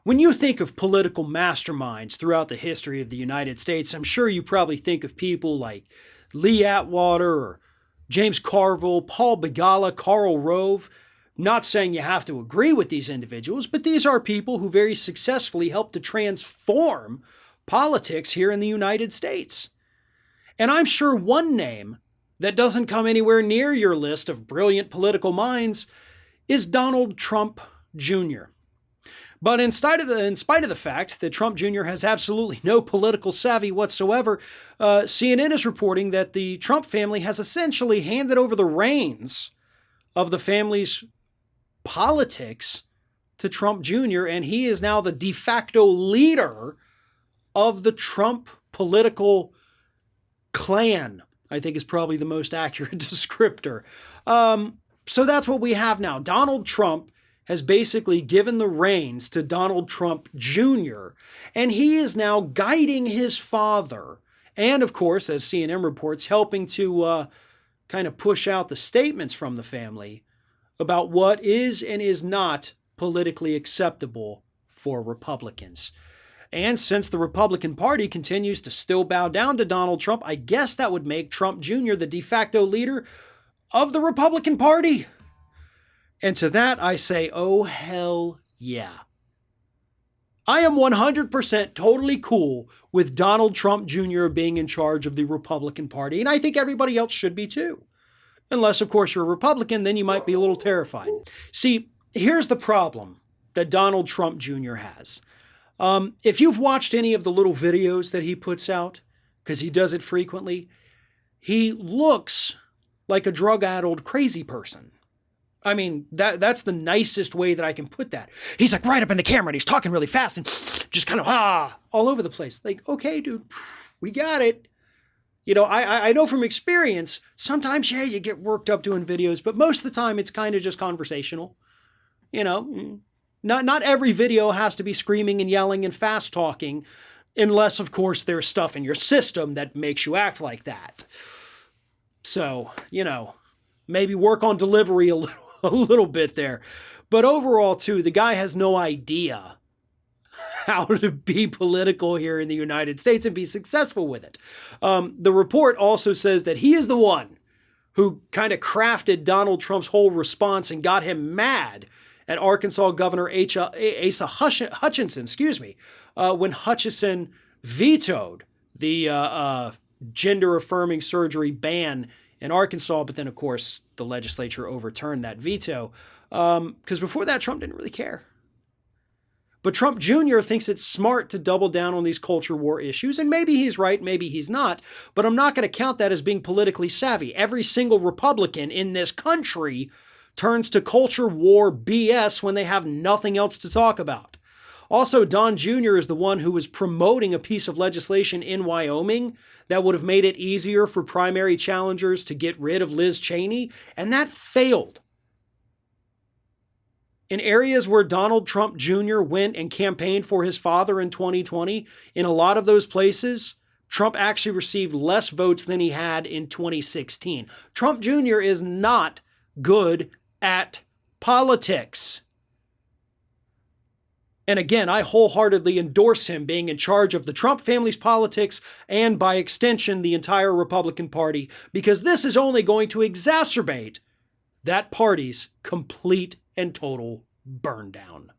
When you think of political masterminds throughout the history of the United States, I'm sure you probably think of people like Lee Atwater or James Carville, Paul Begala, Karl Rove. Not saying you have to agree with these individuals, but these are people who very successfully helped to transform politics here in the United States. And I'm sure one name that doesn't come anywhere near your list of brilliant political minds is Donald Trump Jr. But in spite of the fact that Trump Jr. has absolutely no political savvy whatsoever, CNN is reporting that the Trump family has essentially handed over the reins of the family's politics to Trump Jr., and he is now the de facto leader of the Trump political clan, I think is probably the most accurate descriptor. So that's what we have now. Donald Trump has basically given the reins to Donald Trump Jr., and he is now guiding his father, and of course, as CNN reports, helping to kind of push out the statements from the family about what is and is not politically acceptable for Republicans. And since the Republican Party continues to still bow down to Donald Trump, I guess that would make Trump Jr. the de facto leader of the Republican Party. And to that I say, oh hell yeah. I am 100% totally cool with Donald Trump Jr. being in charge of the Republican Party, and I think everybody else should be too. Unless, of course, you're a Republican, then you might be a little terrified. See, here's the problem that Donald Trump Jr. has. If you've watched any of the little videos that he puts out, because he does it frequently, he looks like a drug-addled crazy person. I mean, that's the nicest way that I can put that. He's like right up in the camera and he's talking really fast and just kind of all over the place. Like, okay, dude, we got it. You know, I know from experience, sometimes, yeah, you get worked up doing videos, but most of the time it's kind of just conversational. You know, not every video has to be screaming and yelling and fast talking, unless, of course, there's stuff in your system that makes you act like that. So, you know, maybe work on delivery a little bit there. But overall, too, the guy has no idea how to be political here in the United States and be successful with it. The report also says that he is the one who kind of crafted Donald Trump's whole response and got him mad at Arkansas Governor Asa Hutchinson, when Hutchinson vetoed the gender-affirming surgery ban in Arkansas, but then, of course, the legislature overturned that veto. Because before that, Trump didn't really care. But Trump Jr. thinks it's smart to double down on these culture war issues, and maybe he's right, maybe he's not, but I'm not going to count that as being politically savvy. Every single Republican in this country turns to culture war BS when they have nothing else to talk about. Also, Don Jr. is the one who was promoting a piece of legislation in Wyoming that would have made it easier for primary challengers to get rid of Liz Cheney, and that failed. In areas where Donald Trump Jr. went and campaigned for his father in 2020, in a lot of those places, Trump actually received less votes than he had in 2016. Trump Jr. is not good at politics. And again, I wholeheartedly endorse him being in charge of the Trump family's politics and, by extension, the entire Republican Party, because this is only going to exacerbate that party's complete and total burn down.